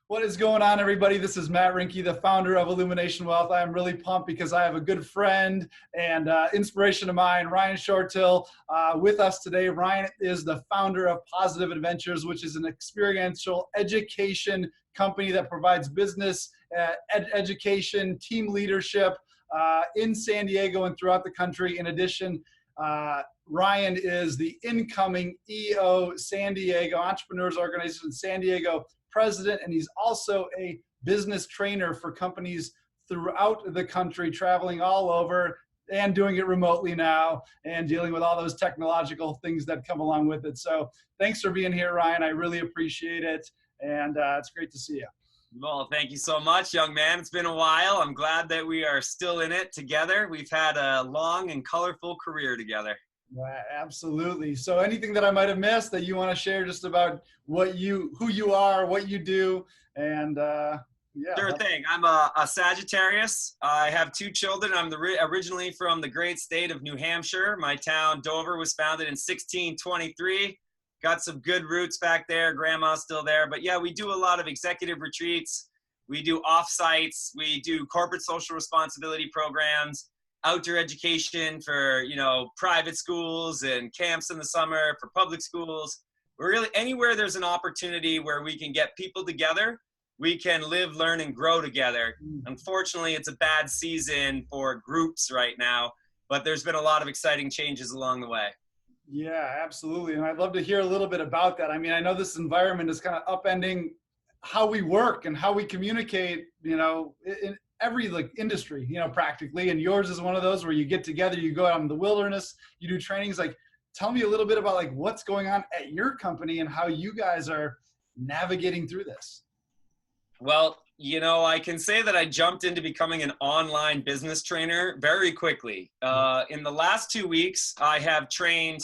What is going on, everybody? This is Matt Rinke, the founder of Illumination Wealth. I am really pumped because I have a good friend and inspiration of mine, Ryan Shortill, with us today. Ryan is the founder of Positive Adventures, which is an experiential education company that provides business education, team leadership in San Diego and throughout the country. In addition, Ryan is the incoming EO San Diego Entrepreneurs Organization San Diego president, and he's also a business trainer for companies throughout the country, traveling all over and doing it remotely now and dealing with all those technological things that come along with it. So thanks for being here, Ryan. I really appreciate it, and it's great to see you. Well, thank you so much, young man. It's been a while. I'm glad that we are still in it together. We've had a long and colorful career together. Absolutely. So anything that I might have missed that you want to share just about who you are, what you do, and yeah. Sure thing. I'm a Sagittarius. I have two children. I'm originally from the great state of New Hampshire. My town, Dover, was founded in 1623. Got some good roots back there. Grandma's still there. But yeah, we do a lot of executive retreats. We do offsites. We do corporate social responsibility programs, outdoor education for, private schools and camps in the summer for public schools. We're really anywhere there's an opportunity where we can get people together, we can live, learn, and grow together. Unfortunately, it's a bad season for groups right now, but there's been a lot of exciting changes along the way. Yeah, absolutely. And I'd love to hear a little bit about that. I mean, I know this environment is kind of upending how we work and how we communicate, in every industry, practically. And yours is one of those where you get together, you go out in the wilderness, you do trainings. Tell me a little bit about what's going on at your company and how you guys are navigating through this. Well, I can say that I jumped into becoming an online business trainer very quickly. In the last 2 weeks, I have trained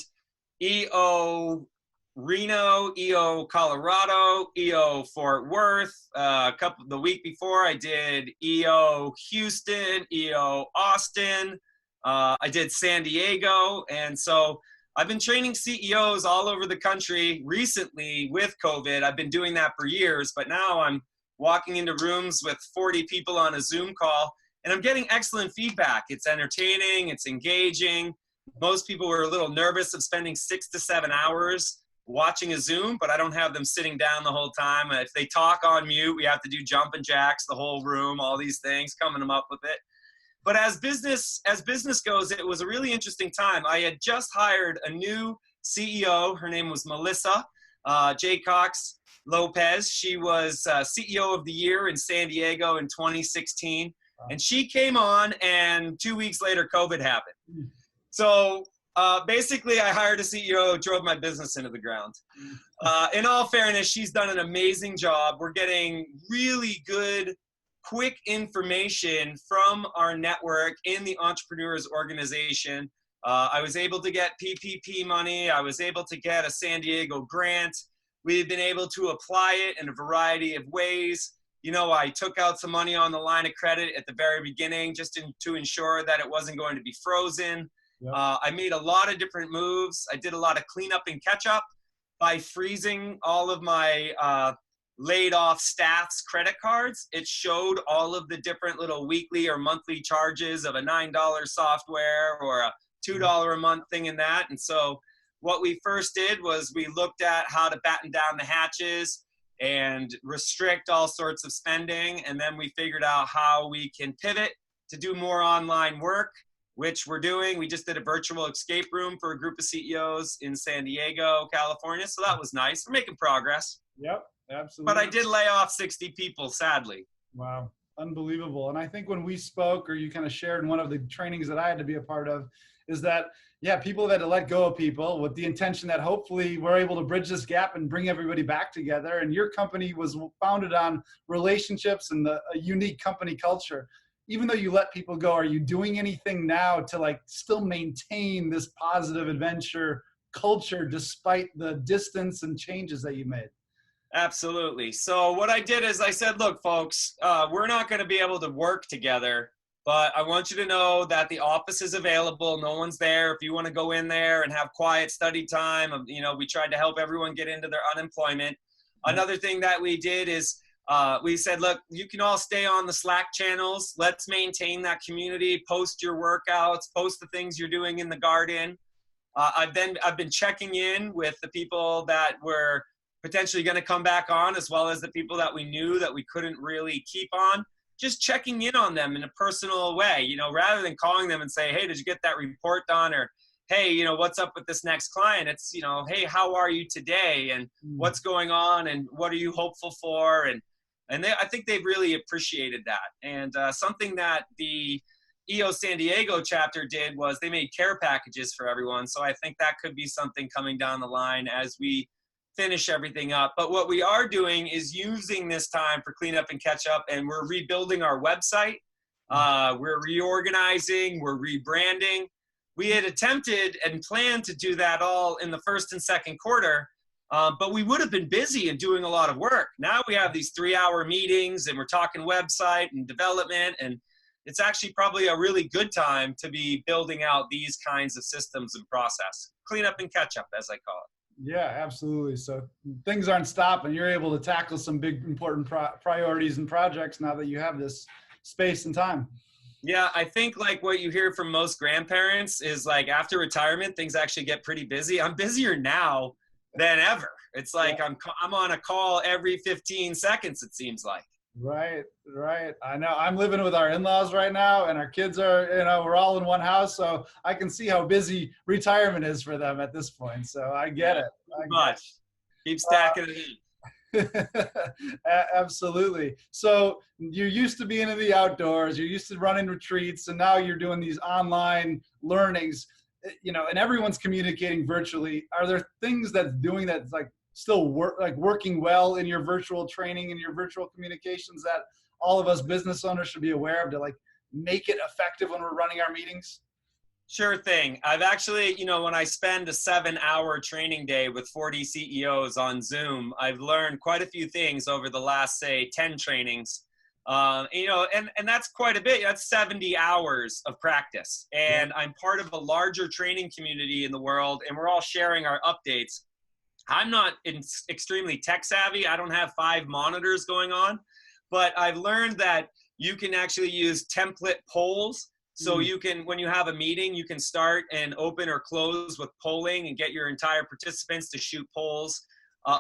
EO Reno, EO Colorado, EO Fort Worth. The week before, I did EO Houston, EO Austin. I did San Diego. And so I've been training CEOs all over the country. Recently with COVID, I've been doing that for years, but now I'm walking into rooms with 40 people on a Zoom call, and I'm getting excellent feedback. It's entertaining, it's engaging. Most people were a little nervous of spending 6 to 7 hours watching a Zoom, but I don't have them sitting down the whole time. If they talk on mute, we have to do jumping jacks, the whole room, all these things, coming them up with it. But as business goes, it was a really interesting time. I had just hired a new CEO. Her name was Melissa J. Cox Lopez. She was CEO of the Year in San Diego in 2016. And she came on, and 2 weeks later, COVID happened. So basically, I hired a CEO, drove my business into the ground. In all fairness, she's done an amazing job. We're getting really good, quick information from our network in the Entrepreneurs Organization. I was able to get PPP money. I was able to get a San Diego grant. We've been able to apply it in a variety of ways. I took out some money on the line of credit at the very beginning just to ensure that it wasn't going to be frozen. Yep. I made a lot of different moves. I did a lot of cleanup and catch up by freezing all of my laid off staff's credit cards. It showed all of the different little weekly or monthly charges of a $9 software or a $2 a month thing in that. And so what we first did was we looked at how to batten down the hatches and restrict all sorts of spending. And then we figured out how we can pivot to do more online work, which we're doing. We just did a virtual escape room for a group of CEOs in San Diego, California. So that was nice. We're making progress. Yep, absolutely. But I did lay off 60 people, sadly. Wow, unbelievable. And I think when we spoke, or you kind of shared in one of the trainings that I had to be a part of, is that, yeah, people have had to let go of people with the intention that hopefully we're able to bridge this gap and bring everybody back together. And your company was founded on relationships and a unique company culture. Even though you let people go, are you doing anything now to still maintain this positive adventure culture despite the distance and changes that you made? Absolutely. So what I did is I said, look, folks, we're not going to be able to work together, but I want you to know that the office is available. No one's there. If you want to go in there and have quiet study time, we tried to help everyone get into their unemployment. Another thing that we did is we said, look, you can all stay on the Slack channels. Let's maintain that community. Post your workouts, post the things you're doing in the garden. I've been checking in with the people that were potentially going to come back on, as well as the people that we knew that we couldn't really keep on. Just checking in on them in a personal way, rather than calling them and say, hey, did you get that report done? Or, hey, what's up with this next client? It's, hey, how are you today? And what's going on? And what are you hopeful for? And I think they've really appreciated that. And something that the EO San Diego chapter did was they made care packages for everyone. So I think that could be something coming down the line as we finish everything up. But what we are doing is using this time for cleanup and catch up, and we're rebuilding our website. We're reorganizing, we're rebranding. We had attempted and planned to do that all in the first and second quarter, but we would have been busy and doing a lot of work. Now we have these 3-hour meetings and we're talking website and development, and it's actually probably a really good time to be building out these kinds of systems and process. Cleanup and catch up, as I call it. Yeah, absolutely. So things aren't stopping. You're able to tackle some big, important priorities and projects now that you have this space and time. Yeah, I think like what you hear from most grandparents is like after retirement, things actually get pretty busy. I'm busier now than ever. It's like I'm on a call every 15 seconds, it seems like. Right. I know. I'm living with our in-laws right now, and our kids are, we're all in one house, so I can see how busy retirement is for them at this point. So I get it. Much. Keep stacking it in. Absolutely. So you're used to being in the outdoors, you're used to running retreats, and now you're doing these online learnings, and everyone's communicating virtually. Are there things that's doing that's like still working well in your virtual training and your virtual communications that all of us business owners should be aware of to like make it effective when we're running our meetings? Sure thing. I've actually, when I spend a 7-hour training day with 40 CEOs on Zoom, I've learned quite a few things over the last, say, 10 trainings. And that's quite a bit. That's 70 hours of practice. And I'm part of a larger training community in the world, and we're all sharing our updates. I'm not extremely tech savvy. I don't have 5 monitors going on, but I've learned that you can actually use template polls. So you can, when you have a meeting, you can start and open or close with polling and get your entire participants to shoot polls.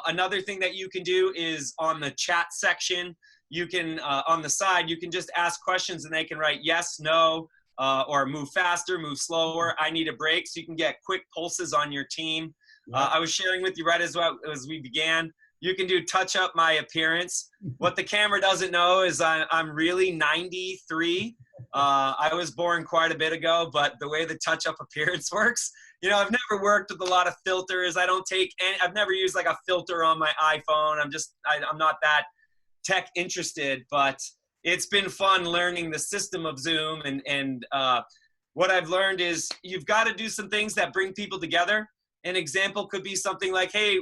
Another thing that you can do is on the chat section, you can, on the side, you can just ask questions and they can write yes, no, or move faster, move slower. I need a break. So you can get quick pulses on your team. I was sharing with you right as we began. You can do touch up my appearance. What the camera doesn't know is I'm really 93. I was born quite a bit ago, but the way the touch up appearance works, I've never worked with a lot of filters. I've never used like a filter on my iPhone. I'm not that tech interested, but it's been fun learning the system of Zoom. And what I've learned is you've got to do some things that bring people together. An example could be something like, hey,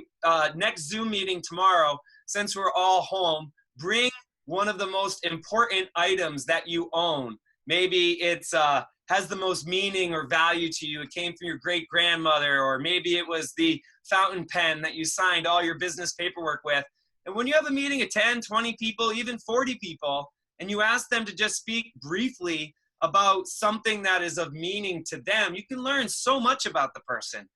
next Zoom meeting tomorrow, since we're all home, bring one of the most important items that you own. Maybe it's has the most meaning or value to you. It came from your great grandmother, or maybe it was the fountain pen that you signed all your business paperwork with. And when you have a meeting of 10, 20 people, even 40 people, and you ask them to just speak briefly about something that is of meaning to them, you can learn so much about the person.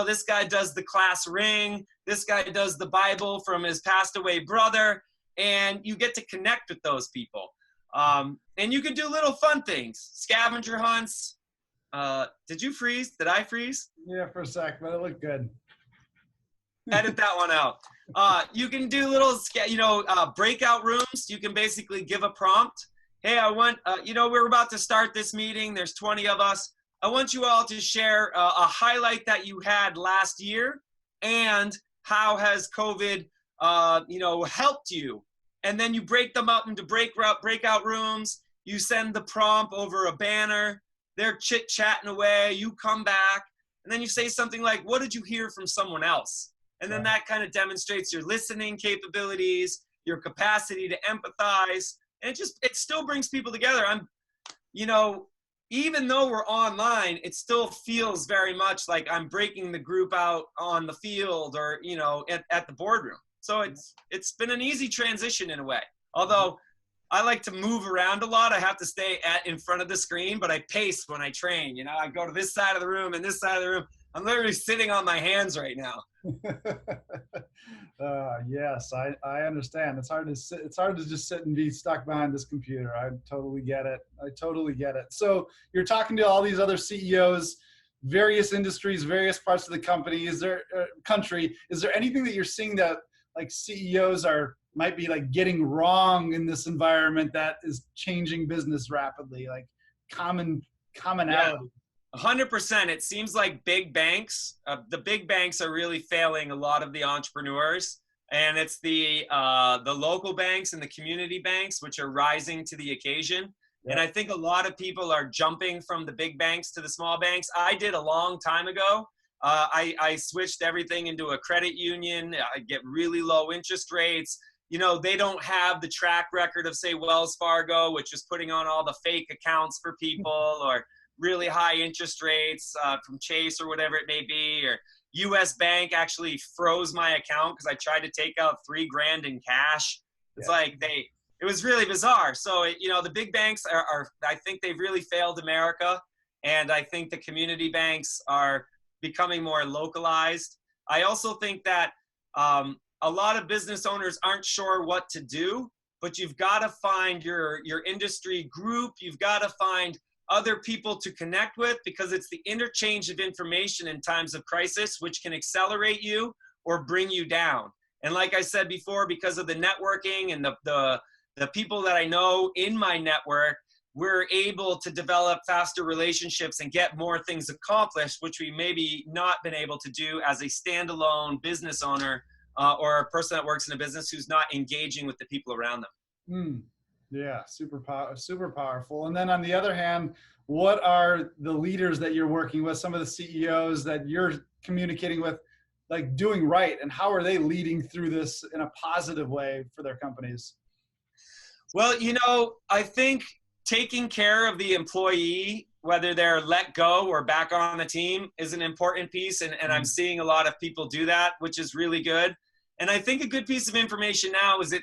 This guy does the class ring. This guy does the Bible from his passed away brother. And you get to connect with those people. And you can do little fun things, scavenger hunts. Did you freeze? Did I freeze? Yeah, for a sec, but it looked good. Edit that one out. You can do little, breakout rooms. You can basically give a prompt. Hey, we're about to start this meeting. There's 20 of us. I want you all to share a highlight that you had last year and how has COVID, helped you. And then you break them up into breakout rooms. You send the prompt over a banner. They're chit-chatting away. You come back. And then you say something like, what did you hear from someone else? And then that kind of demonstrates your listening capabilities, your capacity to empathize. And it still brings people together. Even though we're online, it still feels very much like I'm breaking the group out on the field or, at the boardroom. So it's been an easy transition in a way. Although I like to move around a lot. I have to stay in front of the screen, but I pace when I train. You know, I go to this side of the room and this side of the room. I'm literally sitting on my hands right now. Yes, I understand. It's hard to sit. It's hard to just sit and be stuck behind this computer. I totally get it. I totally get it. So you're talking to all these other CEOs, various industries, various parts of the company. Is there country? Is there anything that you're seeing that like CEOs might be like getting wrong in this environment that is changing business rapidly? Like commonality. 100%. It seems like big banks, the big banks are really failing a lot of the entrepreneurs, and it's the local banks and the community banks which are rising to the occasion. Yep. And I think a lot of people are jumping from the big banks to the small banks. I did a long time ago. I switched everything into a credit union. I get really low interest rates. You know, they don't have the track record of, say, Wells Fargo, which is putting on all the fake accounts for people, or really high interest rates from Chase or whatever it may be, or US Bank actually froze my account because I tried to take out $3,000 in cash. It's like it was really bizarre. So, you know, the big banks are, I think they've really failed America. And I think the community banks are becoming more localized. I also think that a lot of business owners aren't sure what to do, but you've got to find your industry group. You've got to find other people to connect with, because it's the interchange of information in times of crisis which can accelerate you or bring you down. And like I said before, because of the networking and the people that I know in my network, we're able to develop faster relationships and get more things accomplished, which we maybe not been able to do as a standalone business owner or a person that works in a business who's not engaging with the people around them. Yeah, super powerful. And then on the other hand, what are the leaders that you're working with, some of the CEOs that you're communicating with, like doing right, and how are they leading through this in a positive way for their companies? Well, you know, I think taking care of the employee, whether they're let go or back on the team, is an important piece. And I'm seeing a lot of people do that, which is really good. And I think a good piece of information now is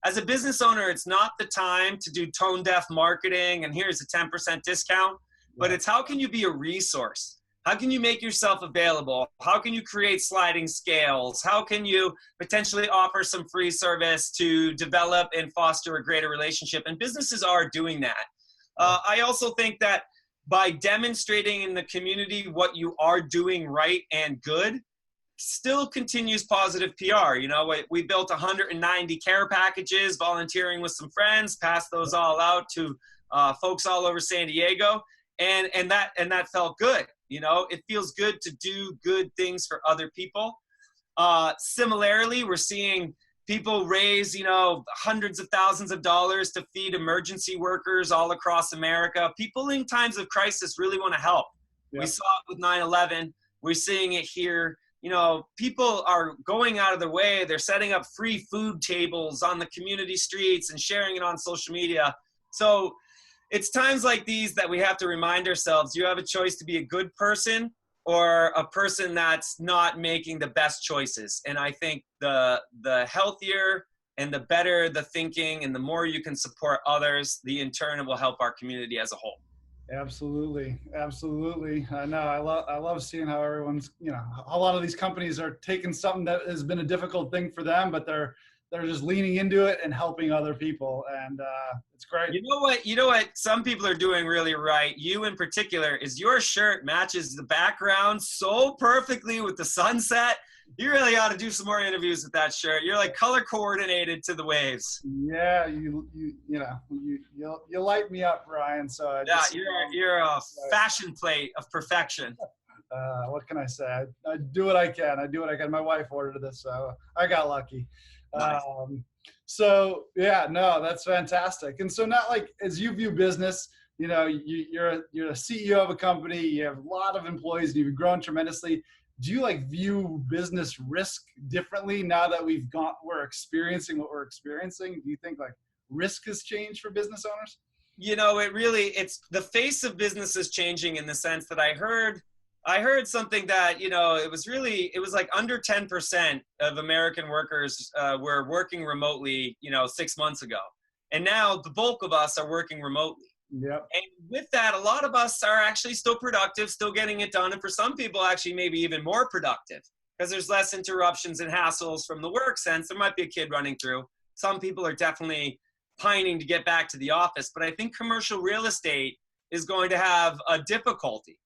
as a business owner, it's not the time to do tone deaf marketing and here's a 10% discount, but it's how can you be a resource? How can you make yourself available? How can you create sliding scales? How can you potentially offer some free service to develop and foster a greater relationship? And businesses are doing that. I also think that by demonstrating in the community what you are doing right and good, still continues positive PR. You know, we built 190 care packages, volunteering with some friends, passed those all out to folks all over San Diego, and that felt good. You know, it feels good to do good things for other people. Similarly, we're seeing people raise, you know, hundreds of thousands of dollars to feed emergency workers all across America. People in times of crisis really want to help. We saw it with 9/11. We're seeing it here. You know, people are going out of their way. They're setting up free food tables on the community streets and sharing it on social media. So it's times like these that we have to remind ourselves, you have a choice to be a good person or a person that's not making the best choices. And I think the healthier and the better the thinking and the more you can support others, the in turn will help our community as a whole. Absolutely. I know. I love seeing how everyone's, you know, a lot of these companies are taking something that has been a difficult thing for them, but they're just leaning into it and helping other people. And it's great. You know what some people are doing really right, you in particular, is your shirt matches the background so perfectly with the sunset. You really ought to do some more interviews with that shirt. You're like color coordinated to the waves. Yeah, you light me up, Ryan. So you're a fashion plate of perfection. What can I say? I do what I can. My wife ordered this, so I got lucky. Nice. So yeah, no, that's fantastic. And so not like as you view business, you know, you're a CEO of a company. You have a lot of employees. And you've grown tremendously. Do you like view business risk differently now that we're experiencing what we're experiencing? Do you think like risk has changed for business owners? You know, it's the face of business is changing in the sense that I heard something that, you know, it was like under 10% of American workers were working remotely, you know, 6 months ago. And now the bulk of us are working remotely. Yep. And with that, a lot of us are actually still productive, still getting it done. And for some people, actually maybe even more productive because there's less interruptions and hassles from the work sense. There might be a kid running through. Some people are definitely pining to get back to the office. But I think commercial real estate is going to have a difficulty.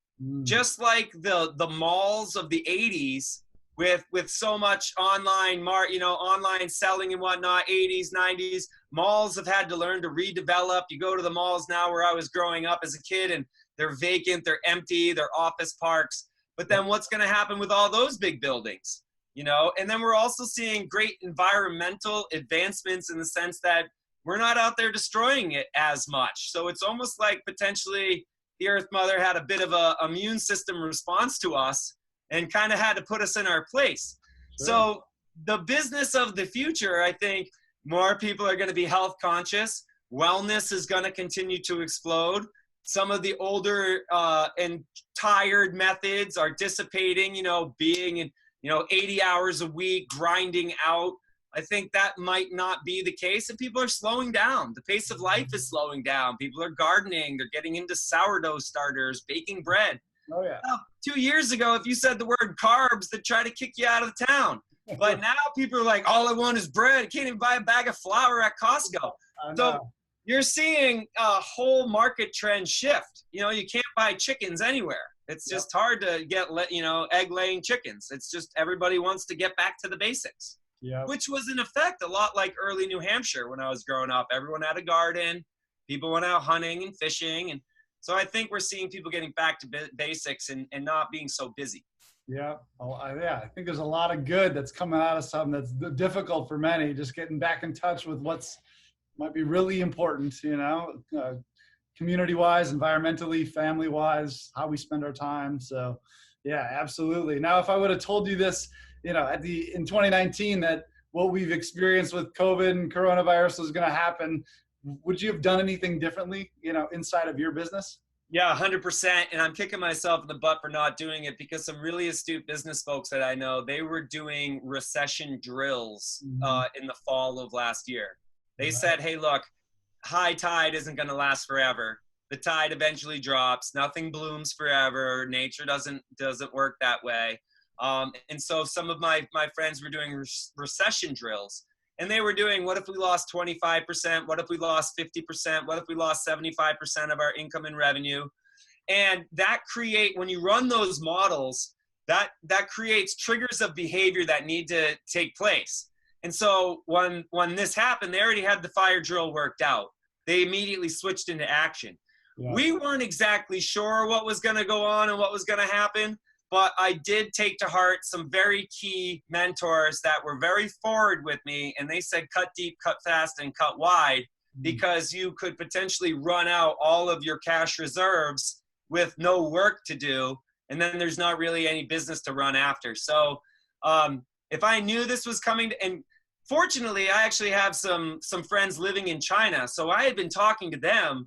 Just like the malls of the 80s with so much online online selling and whatnot, 80s, 90s, malls have had to learn to redevelop. You go to the malls now where I was growing up as a kid and they're vacant, they're empty, they're office parks. But then what's going to happen with all those big buildings? And then we're also seeing great environmental advancements in the sense that we're not out there destroying it as much. So it's almost like potentially the Earth Mother had a bit of an immune system response to us and kind of had to put us in our place. Sure. So the business of the future, I think more people are going to be health conscious. Wellness is going to continue to explode. Some of the older and tired methods are dissipating, being in, 80 hours a week, grinding out. I think that might not be the case, and people are slowing down. The pace of life is slowing down. People are gardening. They're getting into sourdough starters, baking bread. Oh, yeah. Now, 2 years ago, if you said the word carbs, they'd try to kick you out of town. But now people are like, all I want is bread. I can't even buy a bag of flour at Costco. So you're seeing a whole market trend shift. You can't buy chickens anywhere. It's just hard to get, egg-laying chickens. It's just everybody wants to get back to the basics. Yep. Which was in effect a lot like early New Hampshire when I was growing up. Everyone had a garden. People went out hunting and fishing. And so I think we're seeing people getting back to basics and not being so busy. Yeah. I think there's a lot of good that's coming out of something that's difficult for many, just getting back in touch with what's might be really important, community-wise, environmentally, family-wise, how we spend our time. So yeah, absolutely. Now, if I would have told you this, in 2019, that what we've experienced with COVID and coronavirus was going to happen, would you have done anything differently, inside of your business? Yeah, 100%. And I'm kicking myself in the butt for not doing it because some really astute business folks that I know, they were doing recession drills in the fall of last year. They said, hey, look, high tide isn't going to last forever. The tide eventually drops. Nothing blooms forever. Nature doesn't work that way. And so some of my friends were doing recession drills, and they were doing, what if we lost 25%? What if we lost 50%? What if we lost 75% of our income and revenue? And that when you run those models, that creates triggers of behavior that need to take place. And so when this happened, they already had the fire drill worked out. They immediately switched into action. Yeah. We weren't exactly sure what was going to go on and what was going to happen. But I did take to heart some very key mentors that were very forward with me. And they said, cut deep, cut fast, and cut wide, because you could potentially run out all of your cash reserves with no work to do. And then there's not really any business to run after. So if I knew this was coming, and fortunately, I actually have some friends living in China. So I had been talking to them,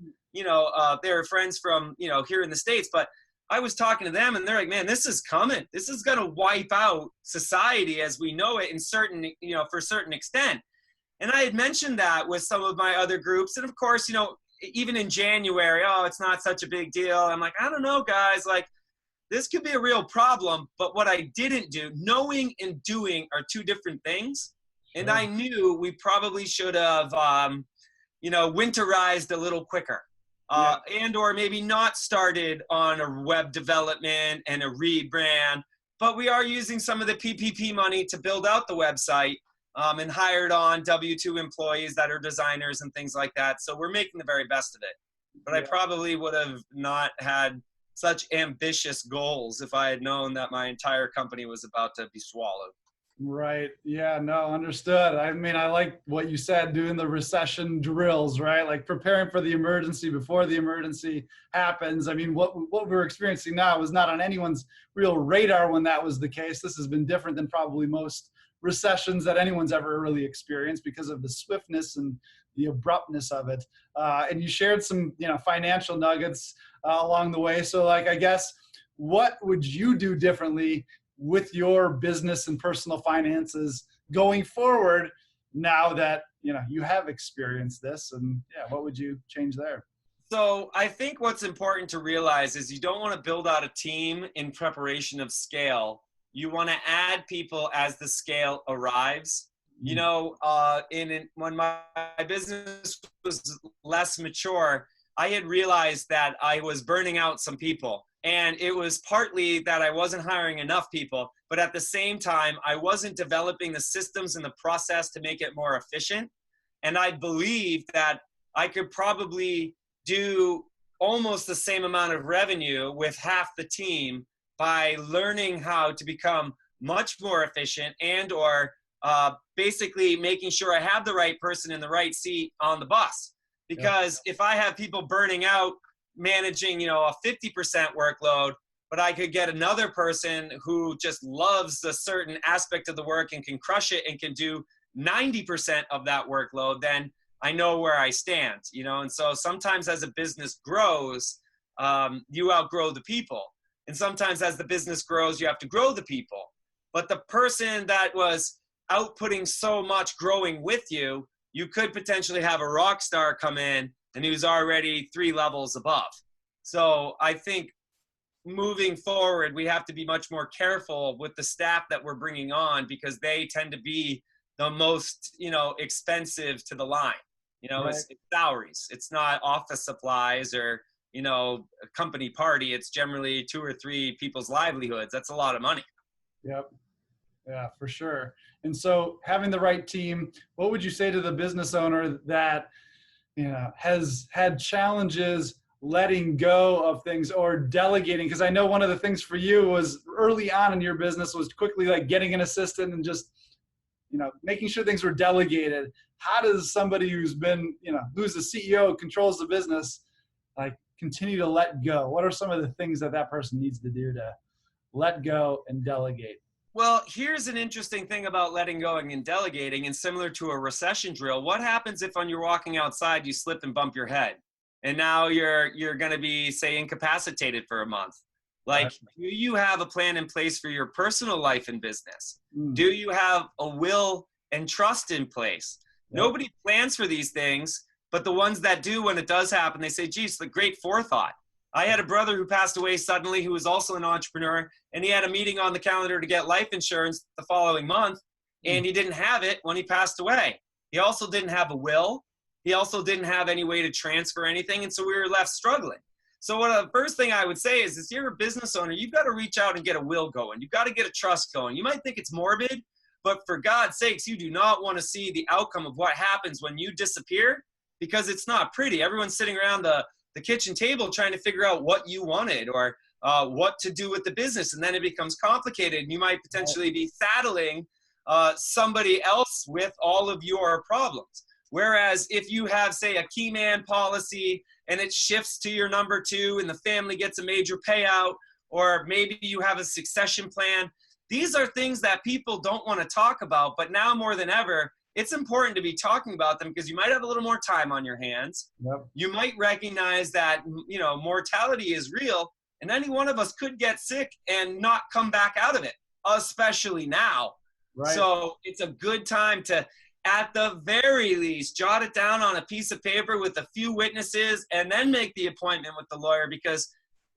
they're friends from, here in the States, but I was talking to them and they're like, man, this is coming. This is going to wipe out society as we know it for a certain extent. And I had mentioned that with some of my other groups. And of course, even in January, it's not such a big deal. I'm like, I don't know, guys, this could be a real problem. But what I didn't do, knowing and doing are two different things. And I knew we probably should have, winterized a little quicker. And or maybe not started on a web development and a rebrand, but we are using some of the PPP money to build out the website and hired on W-2 employees that are designers and things like that. So we're making the very best of it. But I probably would have not had such ambitious goals if I had known that my entire company was about to be swallowed. Right. Yeah, no, understood. I mean, I like what you said, doing the recession drills, right? Like preparing for the emergency before the emergency happens. I mean, what we're experiencing now was not on anyone's real radar when that was the case. This has been different than probably most recessions that anyone's ever really experienced because of the swiftness and the abruptness of it. And you shared some, financial nuggets along the way. So I guess, what would you do differently with your business and personal finances going forward now that you have experienced this, and yeah, what would you change there? So I think what's important to realize is you don't want to build out a team in preparation of scale. You want to add people as the scale arrives. When my business was less mature, I had realized that I was burning out some people. And it was partly that I wasn't hiring enough people, but at the same time, I wasn't developing the systems and the process to make it more efficient. And I believed that I could probably do almost the same amount of revenue with half the team by learning how to become much more efficient and/or basically making sure I have the right person in the right seat on the bus. Because if I have people burning out, managing, a 50% workload, but I could get another person who just loves a certain aspect of the work and can crush it and can do 90% of that workload, then I know where I stand, and so sometimes as a business grows, you outgrow the people. And sometimes as the business grows, you have to grow the people. But the person that was outputting so much growing with you, you could potentially have a rock star come in and he was already 3 levels above. So I think moving forward, we have to be much more careful with the staff that we're bringing on, because they tend to be the most, expensive to the line. Right. It's salaries. It's not office supplies or, a company party. It's generally 2 or 3 people's livelihoods. That's a lot of money. Yep. Yeah, for sure. And so having the right team, what would you say to the business owner that, has had challenges letting go of things or delegating? Because I know one of the things for you was early on in your business was quickly like getting an assistant and just, making sure things were delegated. How does somebody who's been, who's the CEO, controls the business, like continue to let go? What are some of the things that person needs to do to let go and delegate? Well, here's an interesting thing about letting go and delegating, and similar to a recession drill. What happens if when you're walking outside, you slip and bump your head? And now you're going to be, say, incapacitated for a month. Like, do you have a plan in place for your personal life and business? Do you have a will and trust in place? Nobody plans for these things, but the ones that do, when it does happen, they say, geez, the great forethought. I had a brother who passed away suddenly, who was also an entrepreneur, and he had a meeting on the calendar to get life insurance the following month, and he didn't have it when he passed away. He also didn't have a will. He also didn't have any way to transfer anything, and so we were left struggling. So the first thing I would say is if you're a business owner, you've got to reach out and get a will going. You've got to get a trust going. You might think it's morbid, but for God's sakes, you do not want to see the outcome of what happens when you disappear, because it's not pretty. Everyone's sitting around the kitchen table trying to figure out what you wanted or what to do with the business. And then it becomes complicated, and you might potentially be saddling somebody else with all of your problems. Whereas if you have, say, a key man policy and it shifts to your number 2 and the family gets a major payout, or maybe you have a succession plan, these are things that people don't want to talk about. But now more than ever, it's important to be talking about them, because you might have a little more time on your hands. You might recognize that, mortality is real, and any one of us could get sick and not come back out of it, especially now. Right. So it's a good time to, at the very least, jot it down on a piece of paper with a few witnesses and then make the appointment with the lawyer, because,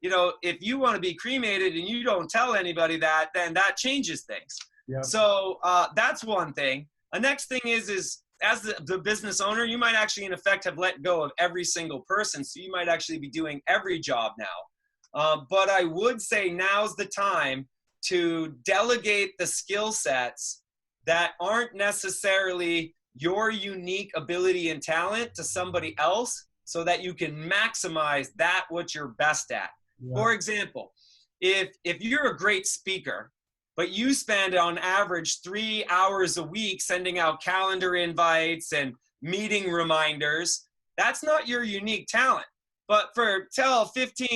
if you want to be cremated and you don't tell anybody that, then that changes things. So that's one thing. The next thing is as the business owner, you might actually, in effect, have let go of every single person. So you might actually be doing every job now. But I would say now's the time to delegate the skill sets that aren't necessarily your unique ability and talent to somebody else, so that you can maximize that what you're best at. For example, if you're a great speaker, but you spend on average 3 hours a week sending out calendar invites and meeting reminders, that's not your unique talent. But for $15,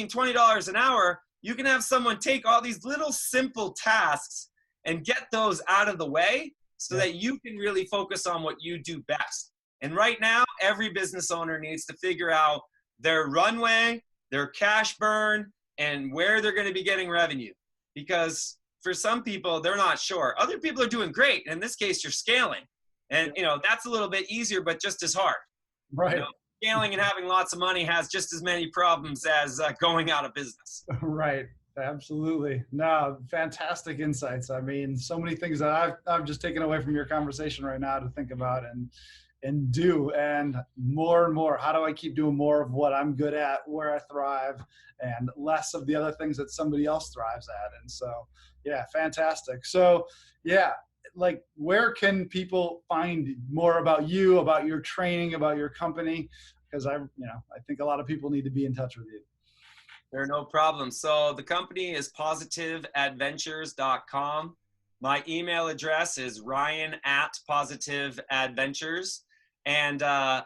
$20 an hour, you can have someone take all these little simple tasks and get those out of the way, so that you can really focus on what you do best. And right now, every business owner needs to figure out their runway, their cash burn, and where they're going to be getting revenue. Because for some people, they're not sure. Other people are doing great. In this case, you're scaling. And, that's a little bit easier, but just as hard. Right. Scaling and having lots of money has just as many problems as going out of business. Right. Absolutely. No, fantastic insights. I mean, so many things that I've just taken away from your conversation right now to think about and do, and more. How do I keep doing more of what I'm good at, where I thrive, and less of the other things that somebody else thrives at? And so, yeah, fantastic. So, yeah, like, where can people find more about you, about your training, about your company? Because I think a lot of people need to be in touch with you. There, no problem. So the company is positiveadventures.com. My email address is ryan@positiveadventures. And .com.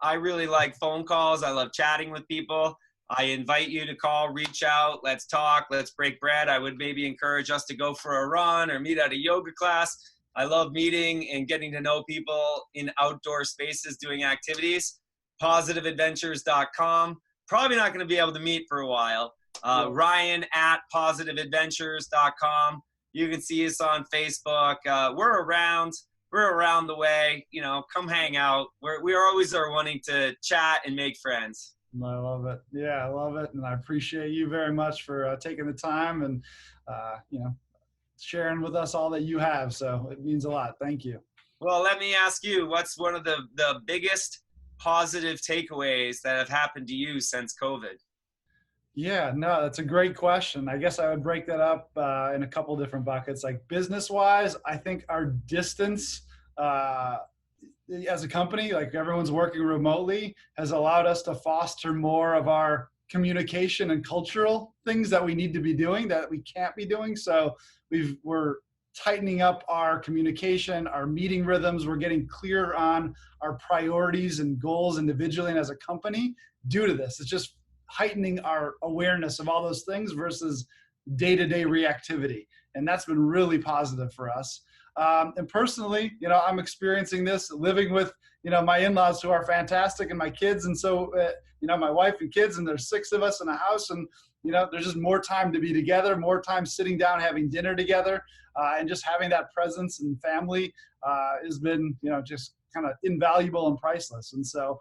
I really like phone calls. I love chatting with people. I invite you to call, reach out, let's talk, let's break bread. I would maybe encourage us to go for a run or meet at a yoga class. I love meeting and getting to know people in outdoor spaces doing activities. Positiveadventures.com. Probably not going to be able to meet for a while. Ryan@positiveadventures.com. You can see us on Facebook. We're around the way. Come hang out. We always are wanting to chat and make friends. I love it. Yeah, I love it. And I appreciate you very much for taking the time and, sharing with us all that you have. So it means a lot. Thank you. Well, let me ask you, what's one of the biggest positive takeaways that have happened to you since COVID? Yeah, no, that's a great question. I guess I would break that up in a couple different buckets. Like, business wise, I think our distance as a company, like everyone's working remotely, has allowed us to foster more of our communication and cultural things that we need to be doing that we can't be doing. So we're tightening up our communication, our meeting rhythms. We're getting clear on our priorities and goals individually and as a company due to this. It's just heightening our awareness of all those things versus day-to-day reactivity. And that's been really positive for us. And personally, I'm experiencing this living with, my in-laws who are fantastic, and my kids. And so, my wife and kids, and there's 6 of us in a house, and, there's just more time to be together, more time sitting down, having dinner together, and just having that presence and family has been, just kind of invaluable and priceless. And so,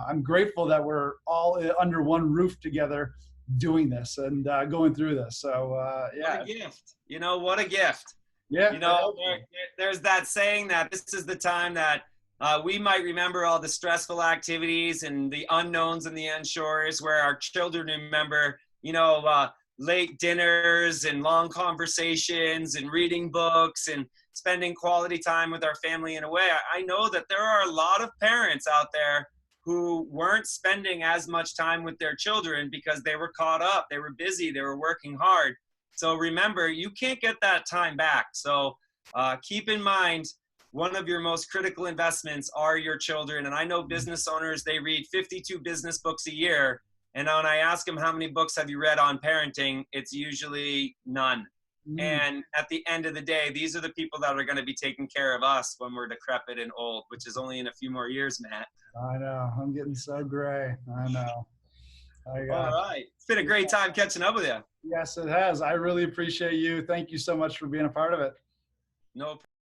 I'm grateful that we're all under one roof together doing this and going through this. So, yeah. What a gift. What a gift. Yeah. There's that saying that this is the time that we might remember all the stressful activities and the unknowns and the unshores, where our children remember, late dinners and long conversations and reading books and spending quality time with our family in a way. I know that there are a lot of parents out there who weren't spending as much time with their children because they were caught up, they were busy, they were working hard. So remember, you can't get that time back. So keep in mind, one of your most critical investments are your children. And I know business owners, they read 52 business books a year. And when I ask them, how many books have you read on parenting? It's usually none. And at the end of the day, these are the people that are going to be taking care of us when we're decrepit and old, which is only in a few more years, Matt. I know. I'm getting so gray. I know. All right. It's been a great time catching up with you. Yes, it has. I really appreciate you. Thank you so much for being a part of it. No problem.